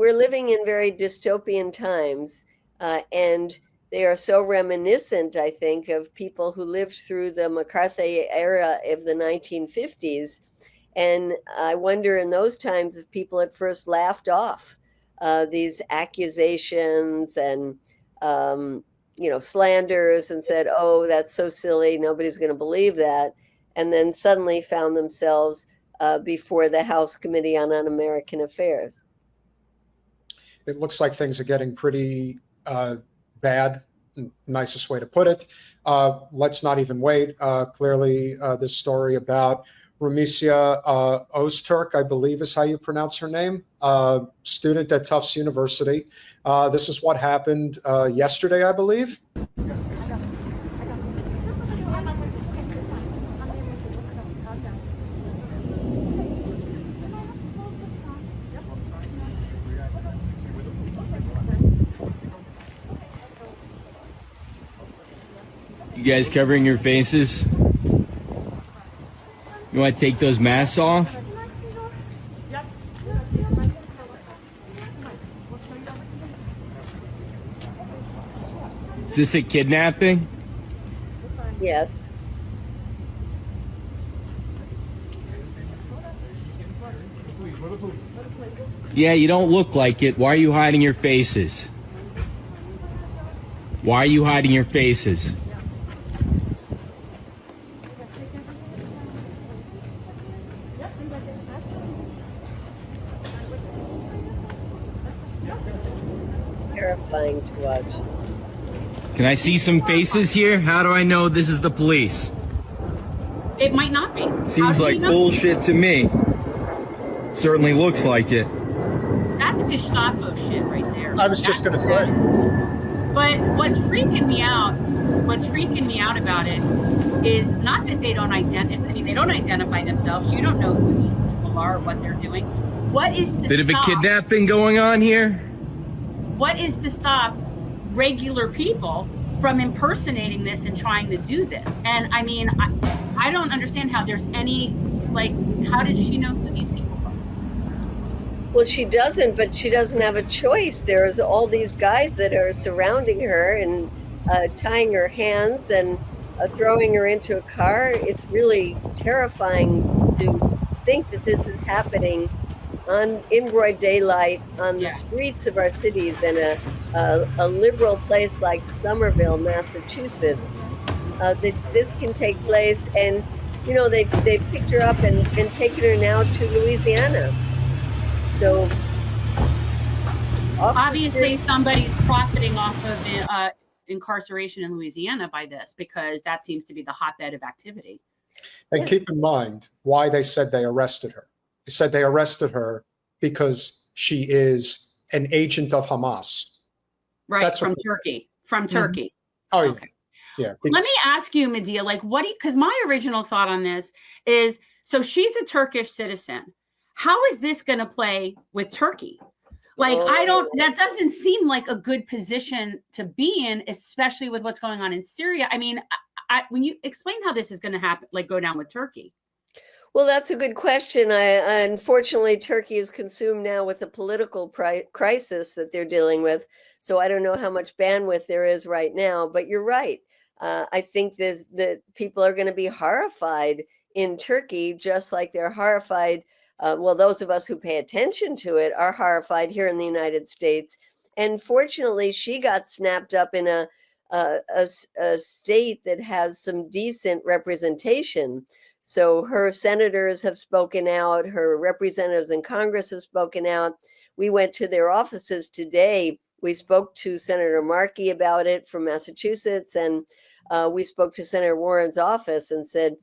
we're living in very dystopian times, and they are so reminiscent, I think, of people who lived through the McCarthy era of the 1950s. And I wonder in those times if people at first laughed off these accusations and slanders and said, "Oh, that's so silly. Nobody's going to believe that," and then suddenly found themselves before the House Committee on Un-American Affairs. It looks like things are getting pretty bad, nicest way to put it. Let's not even wait. Clearly, this story about Rumesya Ozturk, I believe is how you pronounce her name, student at Tufts University. This is what happened yesterday, I believe. You guys covering your faces? You want to take those masks off? Is this a kidnapping? Yes. Yeah, you don't look like it. Why are you hiding your faces? Why are you hiding your faces? Terrifying to watch. Can I see some faces here? How do I know this is the police? It might not be. Seems like bullshit to me. Certainly looks like it. That's Gestapo shit right there. I was just going to say. But what's freaking me out about it is not that they don't identify. I mean, they don't identify themselves. You don't know who these people are or what they're doing. What is to Bit of a kidnapping going on here? What is to stop regular people from impersonating this and trying to do this? And I mean, I don't understand how there's any, like, how did she know who these people are? Well, she doesn't, but she doesn't have a choice. There's all these guys that are surrounding her and tying her hands and throwing her into a car. It's really terrifying to think that this is happening in broad daylight on the streets of our cities in a liberal place like Somerville, Massachusetts. That this can take place, and they've picked her up and taken her now to Louisiana. So obviously somebody's profiting off of incarceration in Louisiana by this, because that seems to be the hotbed of activity. And keep in mind why they said they arrested her. They said they arrested her because she is an agent of Hamas. Right, that's from Turkey. From Turkey. Oh, yeah. Okay. Yeah. Let me ask you, Medea, like, because my original thought on this is, so she's a Turkish citizen. How is this going to play with Turkey? Like, that doesn't seem like a good position to be in, especially with what's going on in Syria. I mean, when you explain how this is going to happen, like go down with Turkey. Well, that's a good question. Unfortunately, Turkey is consumed now with the political crisis that they're dealing with. So I don't know how much bandwidth there is right now, but you're right. I think that people are going to be horrified in Turkey, just like they're horrified. Well, those of us who pay attention to it are horrified here in the United States. And fortunately, she got snapped up in a state that has some decent representation. So her senators have spoken out. Her representatives in Congress have spoken out. We went to their offices today. We spoke to Senator Markey about it from Massachusetts, and we spoke to Senator Warren's office and said,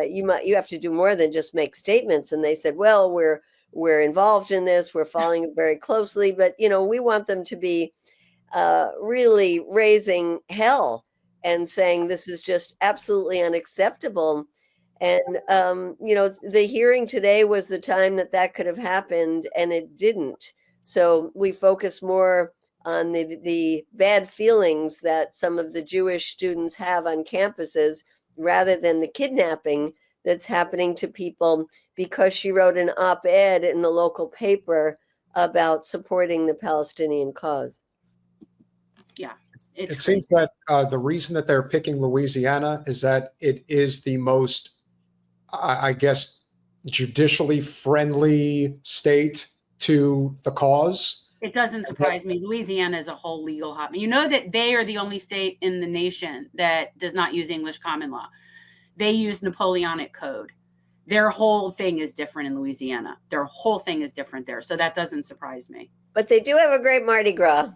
you have to do more than just make statements. And they said, well, we're involved in this. We're following it very closely, but we want them to be really raising hell and saying this is just absolutely unacceptable. And the hearing today was the time that could have happened, and it didn't. So we focus more on the bad feelings that some of the Jewish students have on campuses, rather than the kidnapping that's happening to people because she wrote an op-ed in the local paper about supporting the Palestinian cause. Yeah. It seems that the reason that they're picking Louisiana is that it is the most, I guess, judicially friendly state to the cause. It doesn't surprise me. Louisiana is a whole legal hotbed. You know that they are the only state in the nation that does not use English common law. They use Napoleonic code. Their whole thing is different in Louisiana. Their whole thing is different there. So that doesn't surprise me. But they do have a great Mardi Gras.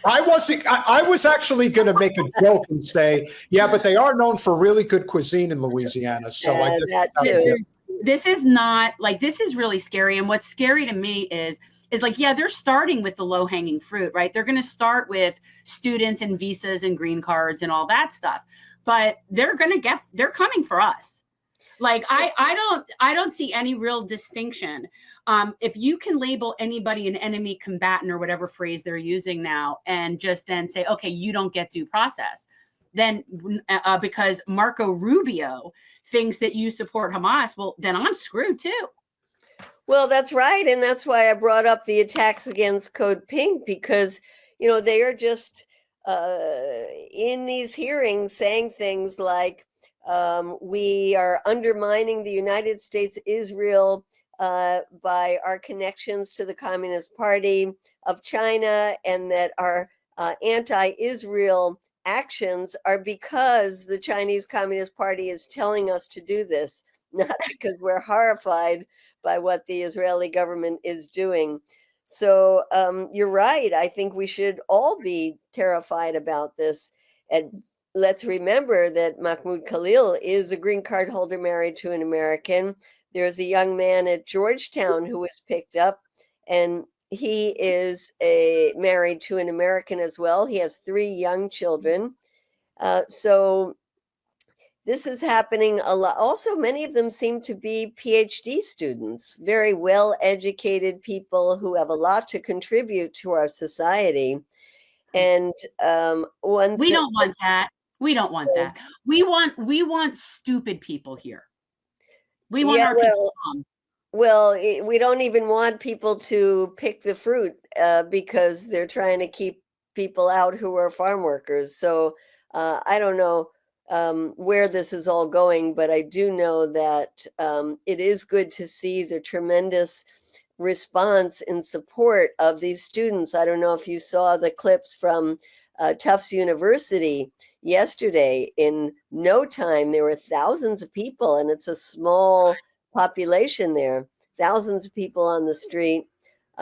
I was actually going to make a joke and say, yeah, but they are known for really good cuisine in Louisiana. So I guess this is not like, this is really scary. And what's scary to me is like, yeah, they're starting with the low hanging fruit, right? They're going to start with students and visas and green cards and all that stuff, but they're coming for us. Like, I don't see any real distinction. If you can label anybody an enemy combatant or whatever phrase they're using now, and just then say, okay, you don't get due process, then because Marco Rubio thinks that you support Hamas, well, then I'm screwed too. Well, that's right. And that's why I brought up the attacks against Code Pink, because, they are just in these hearings saying things like, we are undermining the United States, Israel, by our connections to the Communist Party of China, and that our anti-Israel actions are because the Chinese Communist Party is telling us to do this, not because we're horrified by what the Israeli government is doing. So you're right. I think we should all be terrified about this. And let's remember that Mahmoud Khalil is a green card holder married to an American. There's a young man at Georgetown who was picked up, and he is married to an American as well. He has 3 young children. So this is happening a lot. Also, many of them seem to be PhD students, very well-educated people who have a lot to contribute to our society. And we don't want that. We don't want that. We want stupid people here. We want our people dumb. Well, we don't even want people to pick the fruit because they're trying to keep people out who are farm workers. So I don't know where this is all going, but I do know that it is good to see the tremendous response in support of these students. I don't know if you saw the clips from Tufts University yesterday. In no time, there were thousands of people, and it's a small population there, thousands of people on the street.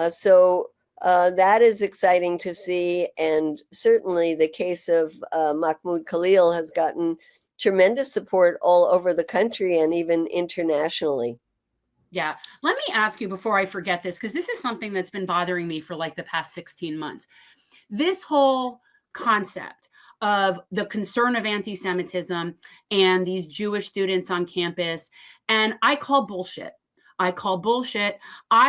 So that is exciting to see. And certainly the case of Mahmoud Khalil has gotten tremendous support all over the country and even internationally. Yeah. Let me ask you before I forget this, because this is something that's been bothering me for like the past 16 months. This whole concept of the concern of anti-Semitism and these Jewish students on campus. And I call bullshit. I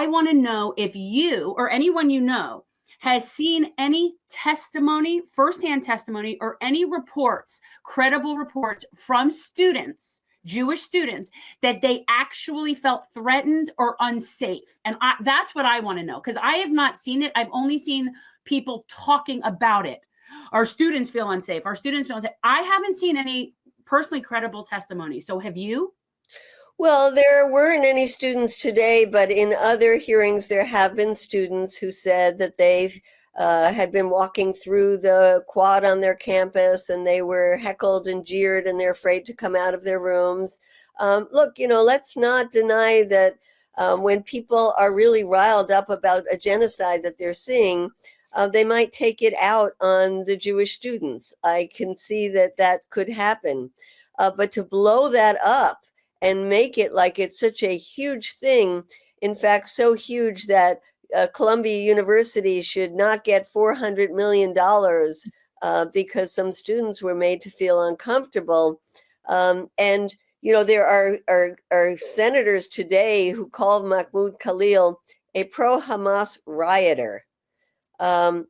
want to know if you or anyone you know has seen any testimony, firsthand testimony, or any reports, credible reports from students, Jewish students, that they actually felt threatened or unsafe. And that's what I want to know, because I have not seen it. I've only seen people talking about it. Our students feel unsafe. Our students feel unsafe. I haven't seen any personally credible testimony. So have you? Well, there weren't any students today, but in other hearings, there have been students who said that they've had been walking through the quad on their campus and they were heckled and jeered and they're afraid to come out of their rooms. Look, let's not deny that when people are really riled up about a genocide that they're seeing, they might take it out on the Jewish students. I can see that that could happen. But to blow that up and make it like it's such a huge thing, in fact, so huge that Columbia University should not get $400 million because some students were made to feel uncomfortable. And, there are senators today who called Mahmoud Khalil a pro-Hamas rioter. I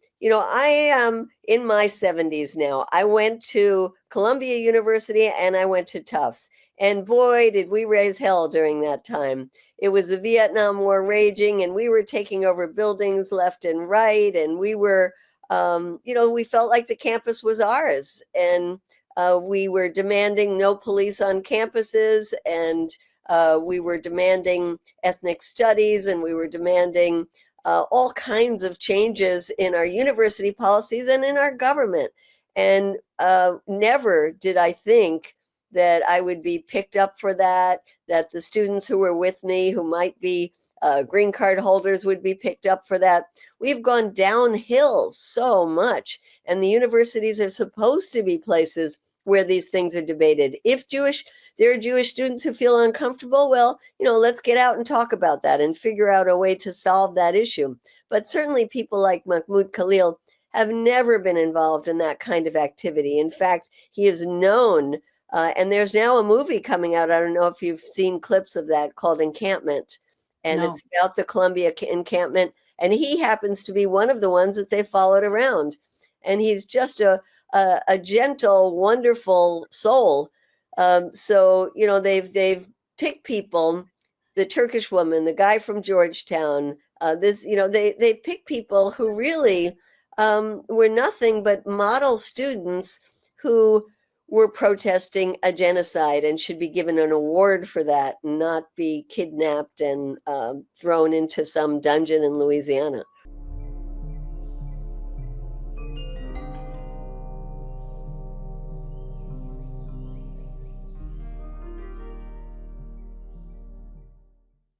am in my 70s now. I went to Columbia University and I went to Tufts. And boy, did we raise hell during that time. It was the Vietnam War raging, and we were taking over buildings left and right. And we were, we felt like the campus was ours. And we were demanding no police on campuses. And we were demanding ethnic studies. And we were demanding all kinds of changes in our university policies and in our government. And never did I think that I would be picked up for that the students who were with me, who might be green card holders, would be picked up for that. We've gone downhill so much, and the universities are supposed to be places where these things are debated. If there are Jewish students who feel uncomfortable, well, let's get out and talk about that and figure out a way to solve that issue. But certainly people like Mahmoud Khalil have never been involved in that kind of activity. In fact, he is known, and there's now a movie coming out. I don't know if you've seen clips of that, called Encampment. And it's about the Columbia encampment. And he happens to be one of the ones that they followed around. And he's just a gentle, wonderful soul. So they've picked people, the Turkish woman, the guy from Georgetown, they pick people who really were nothing but model students who were protesting a genocide and should be given an award for that, and not be kidnapped and thrown into some dungeon in Louisiana.